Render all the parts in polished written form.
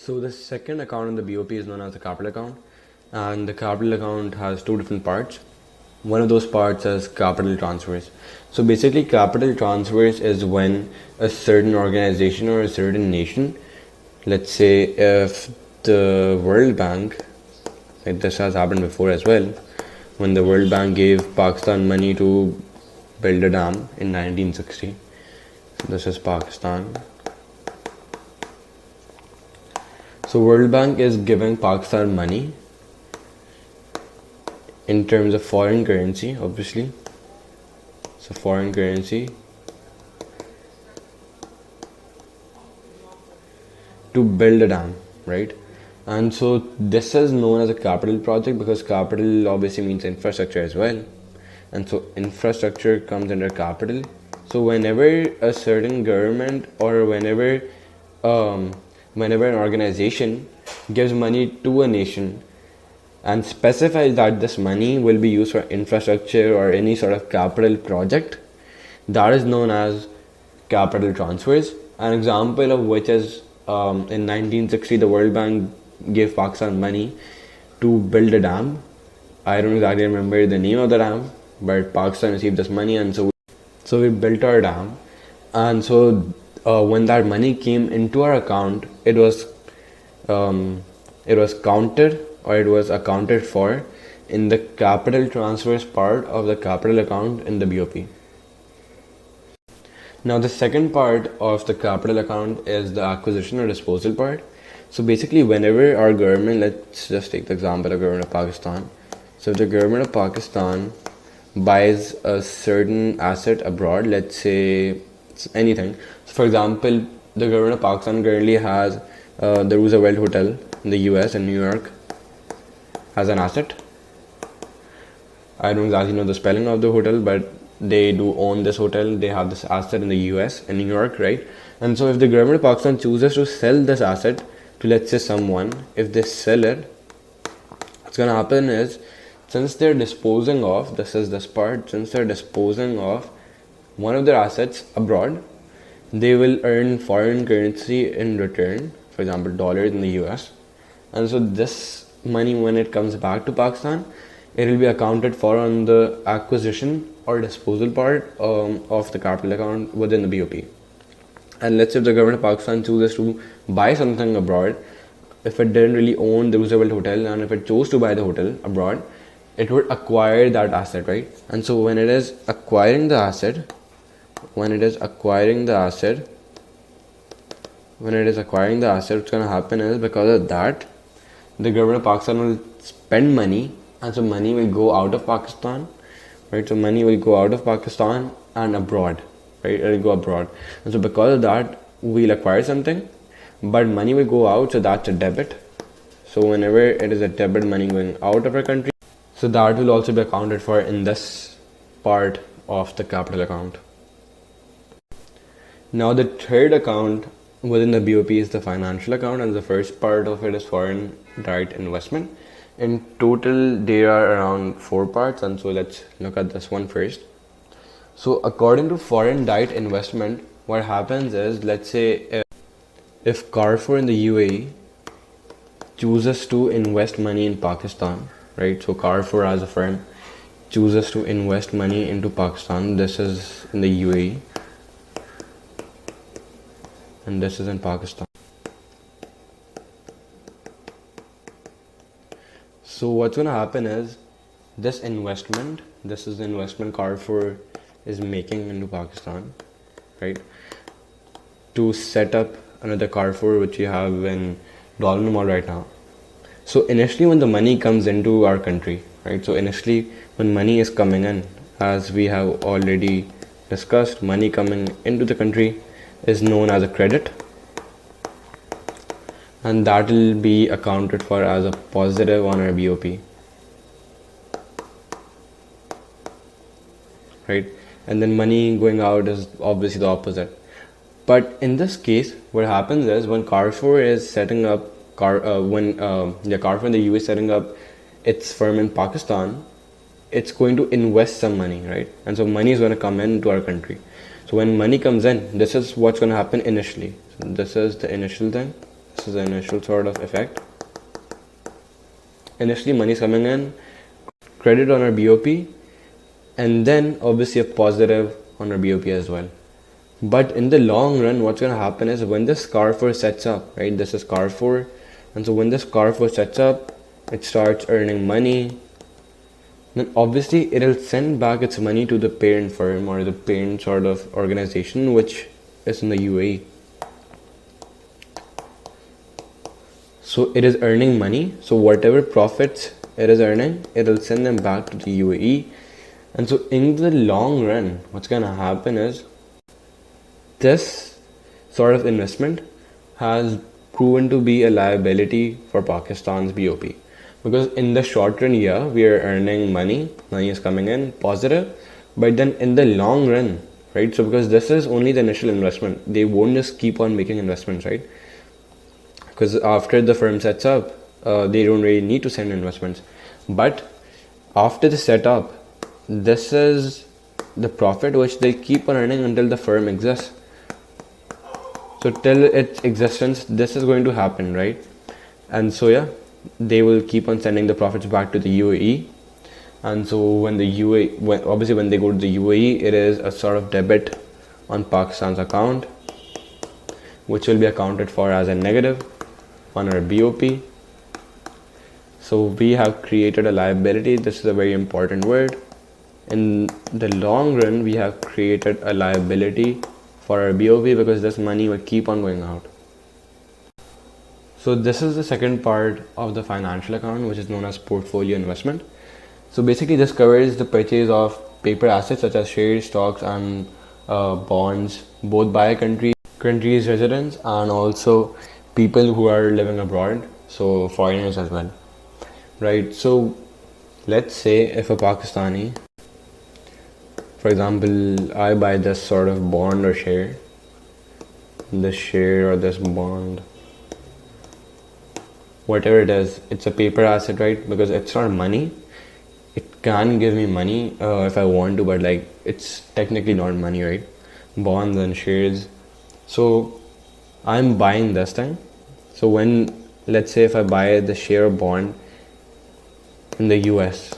So the second account in the BOP is known as the capital account, and the capital account has two different parts. One of those parts is capital transfers. So basically, capital transfers is when a certain organization or a certain nation, let's say if the World Bank, like this has happened before as well, when the World Bank gave Pakistan money to build a dam in 1960. So this is Pakistan. So World Bank is giving Pakistan money in terms of foreign currency, obviously. So foreign currency to build a dam, right? And so this is known as a capital project because capital obviously means infrastructure as well. And so infrastructure comes under capital. So whenever a certain government or whenever an organization gives money to a nation and specifies that this money will be used for infrastructure or any sort of capital project, that is known as capital transfers. An example of which is in 1960 the World Bank gave Pakistan money to build a dam. I don't exactly remember the name of the dam, but Pakistan received this money, and so we built our dam. And so when that money came into our account, it was counted, or it was accounted for in the capital transfers part of the capital account in the BOP. Now the second part of the capital account is the acquisition or disposal part. So basically, whenever our government, let's just take the example of government of Pakistan. So if the government of Pakistan buys a certain asset abroad, let's say it's anything. So for example, the government of Pakistan currently has the Roosevelt Hotel in the US in New York as an asset. I don't exactly know the spelling of the hotel, but they do own this hotel. They have this asset in the US in New York, right? And so if the government of Pakistan chooses to sell this asset to, let's say, someone, if they sell it, what's gonna happen is, since they're disposing of, since they're disposing of one of their assets abroad, they will earn foreign currency in return, for example, dollars in the US. And so this money, when it comes back to Pakistan, it will be accounted for on the acquisition or disposal part of the capital account within the BOP. And let's say if the government of Pakistan chooses to buy something abroad, if it didn't really own the Roosevelt Hotel and if it chose to buy the hotel abroad, it would acquire that asset, right? And so when it is acquiring the asset, what's going to happen is, because of that, the government of Pakistan will spend money, and so money will go out of Pakistan, right? So money will go out of Pakistan and abroad, right? It will go abroad. And so because of that, we'll acquire something, but money will go out, so that's a debit. So whenever it is a debit, money going out of our country, so that will also be accounted for in this part of the capital account. Now the third account within the BOP is the financial account, and the first part of it is foreign direct investment. In total, there are around 4 parts, and so let's look at this one first. So according to foreign direct investment, what happens is, let's say if Carrefour in the UAE chooses to invest money in Pakistan, right? So Carrefour as a firm chooses to invest money into Pakistan. This is in the UAE, and this is in Pakistan. So what's going to happen is, this is the investment Carrefour is making into Pakistan, right? To set up another Carrefour, which we have in Dollar Mall right now. So initially when the money comes into our country, right? So initially when money is coming in, as we have already discussed, money coming into the country is known as a credit, and that will be accounted for as a positive on our BOP, right? And then money going out is obviously the opposite. But in this case, what happens is, when Carrefour is setting up Carrefour in the US is setting up its firm in Pakistan, it's going to invest some money, right? And so money is going to come into our country. So when money comes in, this is what's going to happen initially. So this is the initial thing. This is the initial sort of effect. Initially money is coming in, credit on our BOP, and then obviously a positive on our BOP as well. But in the long run, what's going to happen is when this Carrefour sets up, right? This is Carrefour, and so when this Carrefour sets up, it starts earning money. Then obviously it'll send back its money to the parent firm or the parent sort of organization, which is in the UAE. So it is earning money. So whatever profits it is earning, it'll send them back to the UAE. And so in the long run, what's going to happen is this sort of investment has proven to be a liability for Pakistan's BOP. Because in the short run, yeah, we are earning money is coming in positive, but then in the long run, right? So because this is only the initial investment, they won't just keep on making investments, right? Because after the firm sets up, they don't really need to send investments. But after the setup, this is the profit which they keep on earning until the firm exists. So till its existence, this is going to happen, right? And so yeah, they will keep on sending the profits back to the UAE. And so when the UAE, when they go to the UAE, it is a sort of debit on Pakistan's account, which will be accounted for as a negative on our BOP. So we have created a liability. This is a very important word. In the long run, we have created a liability for our BOP because this money will keep on going out. So this is the second part of the financial account, which is known as portfolio investment. So basically this covers the purchase of paper assets such as shares, stocks and bonds, both by country's residents and also people who are living abroad, so foreigners as well, right? So let's say if a Pakistani, for example, I buy this sort of bond or share, this share or this bond, whatever it is, it's a paper asset, right? Because it's not money. It can give me money if I want to, but like it's technically not money, right? Bonds and shares. So I'm buying this thing. So when, let's say if I buy the share of bond in the US,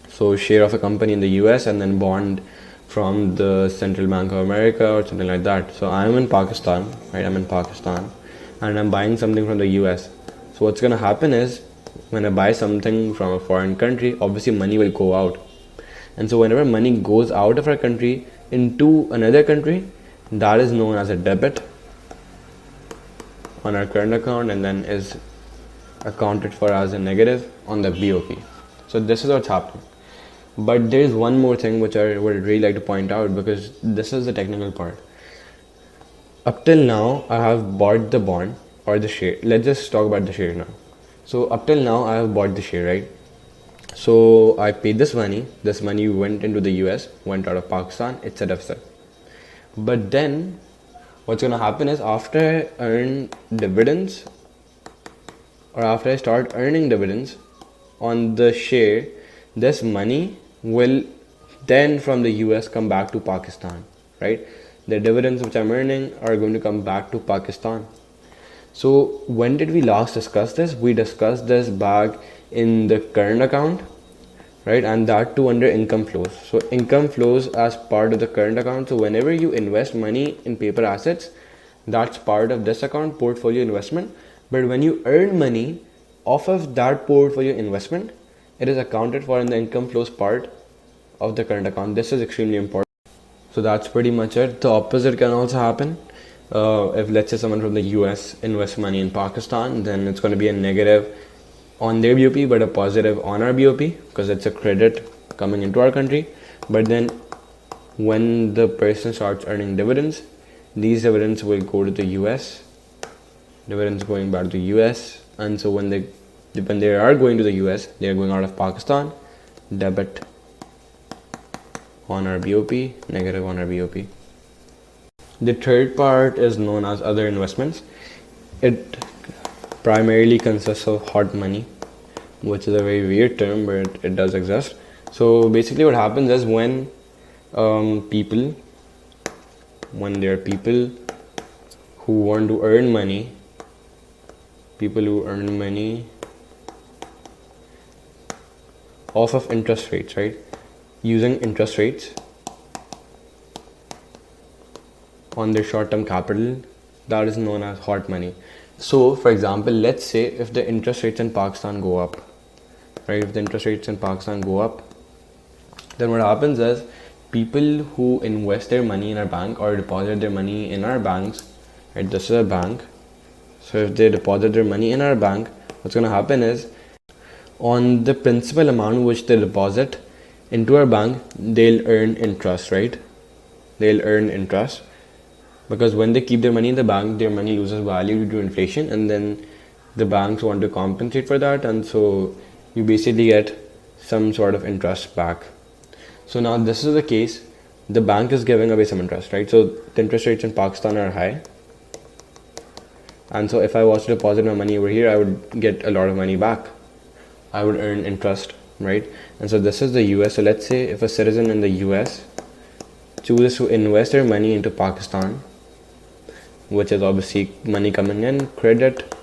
so share of a company in the US and then bond from the Central Bank of America or something like that. So I'm in Pakistan, right? I'm in Pakistan and I'm buying something from the US. So what's gonna happen is when I buy something from a foreign country, obviously money will go out. And so whenever money goes out of our country into another country, that is known as a debit on our current account and then is accounted for as a negative on the BOP. So this is what's happening. But there is one more thing which I would really like to point out, because this is the technical part. Up till now, I have bought the bond or the share. Let's just talk about the share now. So up till now, I have bought the share, right? So I paid this money. This money went into the US, went out of Pakistan. It's a deficit. But then what's going to happen is after I earn dividends or after I start earning dividends on the share, this money will then from the US come back to Pakistan, right? The dividends which I'm earning are going to come back to Pakistan. So when did we last discuss this? We discussed this back in the current account, right? And that too under income flows. So income flows as part of the current account. So whenever you invest money in paper assets, that's part of this account, portfolio investment. But when you earn money off of that portfolio investment, it is accounted for in the income flows part of the current account. This is extremely important. So that's pretty much it. The opposite can also happen. If let's say someone from the US invests money in Pakistan, then it's going to be a negative on their BOP but a positive on our BOP because it's a credit coming into our country. But then when the person starts earning dividends, these dividends will go to the US, dividends going back to the US, and so when they are going to the US, they are going out of Pakistan, debit on our BOP, negative on our BOP. The third part is known as other investments. It primarily consists of hot money, which is a very weird term, but it does exist. So basically what happens is when there are people who want to earn money, people who earn money off of interest rates, right? Using interest rates on their short-term capital, that is known as hot money. So for example, let's say if the interest rates in Pakistan go up, right? If the interest rates in Pakistan go up, then what happens is people who invest their money in our bank or deposit their money in our banks, right? This is a bank. So if they deposit their money in our bank, what's going to happen is on the principal amount which they deposit into our bank, they'll earn interest, right? They'll earn interest because when they keep their money in the bank, their money loses value due to inflation, and then the banks want to compensate for that, and so you basically get some sort of interest back. So now this is the case, the bank is giving away some interest, right? So the interest rates in Pakistan are high, and so if I was to deposit my money over here, I would get a lot of money back. I would earn interest, right? And so this is the US. So let's say if a citizen in the US chooses to invest their money into Pakistan, which is obviously money coming in, credit,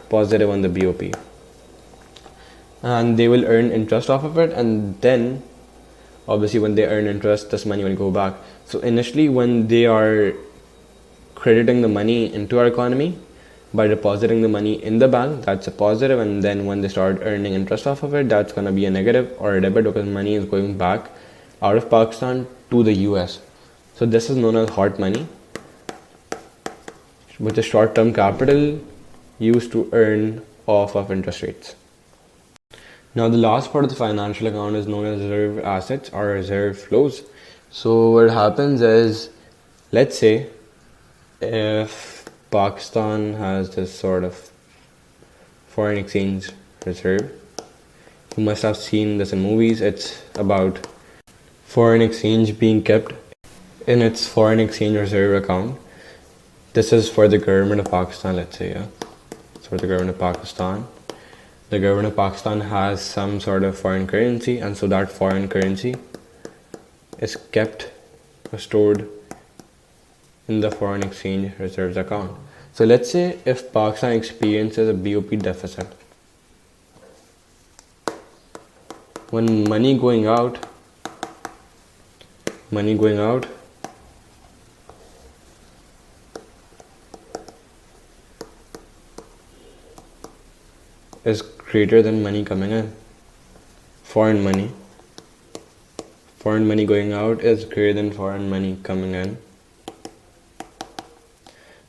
positive on the BOP, and they will earn interest off of it, and then obviously when they earn interest, this money will go back. So initially when they are crediting the money into our economy by depositing the money in the bank, that's a positive, and then when they start earning interest off of it, that's going to be a negative or a debit because money is going back out of Pakistan to the US. So this is known as hot money, which is short-term capital used to earn off of interest rates. Now the last part of the financial account is known as reserve assets or reserve flows. So what happens is, let's say if Pakistan has this sort of foreign exchange reserve, you must have seen this in movies. It's about foreign exchange being kept in its foreign exchange reserve account. This is for the government of Pakistan, let's say, yeah. It's for the government of Pakistan. The government of Pakistan has some sort of foreign currency, and so that foreign currency is kept or stored in the foreign exchange reserves account. So let's say if Pakistan experiences a BOP deficit, when money going out is greater than money coming in. Foreign money going out is greater than foreign money coming in.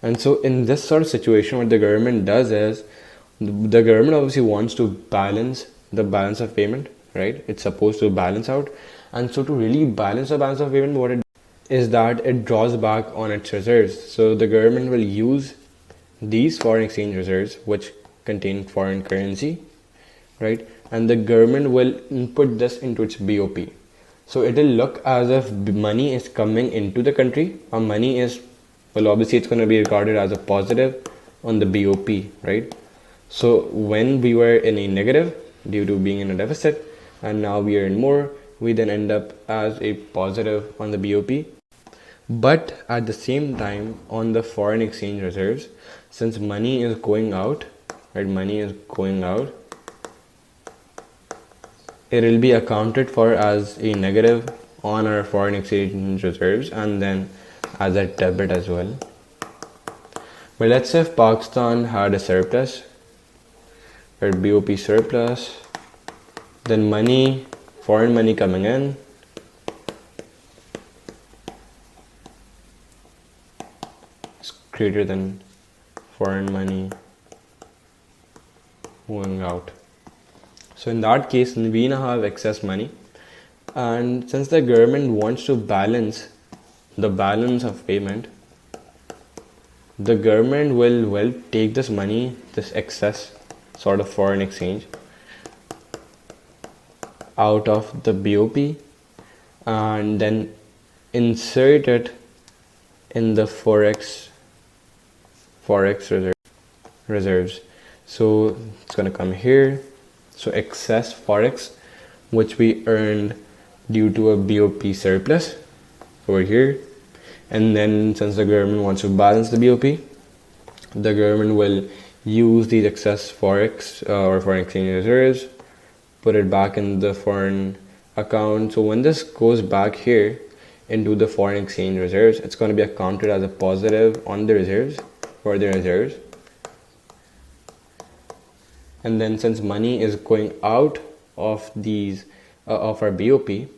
And so in this sort of situation, what the government does is, the government obviously wants to balance the balance of payment, right? It's supposed to balance out. And so to really balance the balance of payment, what it is that it draws back on its reserves. So the government will use these foreign exchange reserves, which contain foreign currency, right? And the government will input this into its BOP. So it will look as if money is coming into the country, or money is, well, obviously it's going to be regarded as a positive on the BOP, right? So when we were in a negative due to being in a deficit, and now we are in more, we then end up as a positive on the BOP. But at the same time, on the foreign exchange reserves, since money is going out, right? Money is going out, it will be accounted for as a negative on our foreign exchange reserves, and then as a debit as well. But let's say if Pakistan had a surplus, or BOP surplus, then money, foreign money coming in, is greater than foreign money going out. So in that case, we now have excess money, and since the government wants to balance the balance of payment, the government will take this money, this excess sort of foreign exchange, out of the BOP and then insert it in the forex reserves. So it's going to come here. So excess forex, which we earned due to a BOP surplus over here. And then since the government wants to balance the BOP, the government will use these excess forex or foreign exchange reserves, put it back in the foreign account. So when this goes back here into the foreign exchange reserves, it's going to be accounted as a positive on the reserves for the reserves. And then since money is going out of these of our BOP,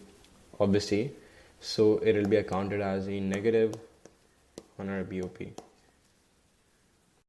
obviously, so it will be accounted as a negative on our BOP.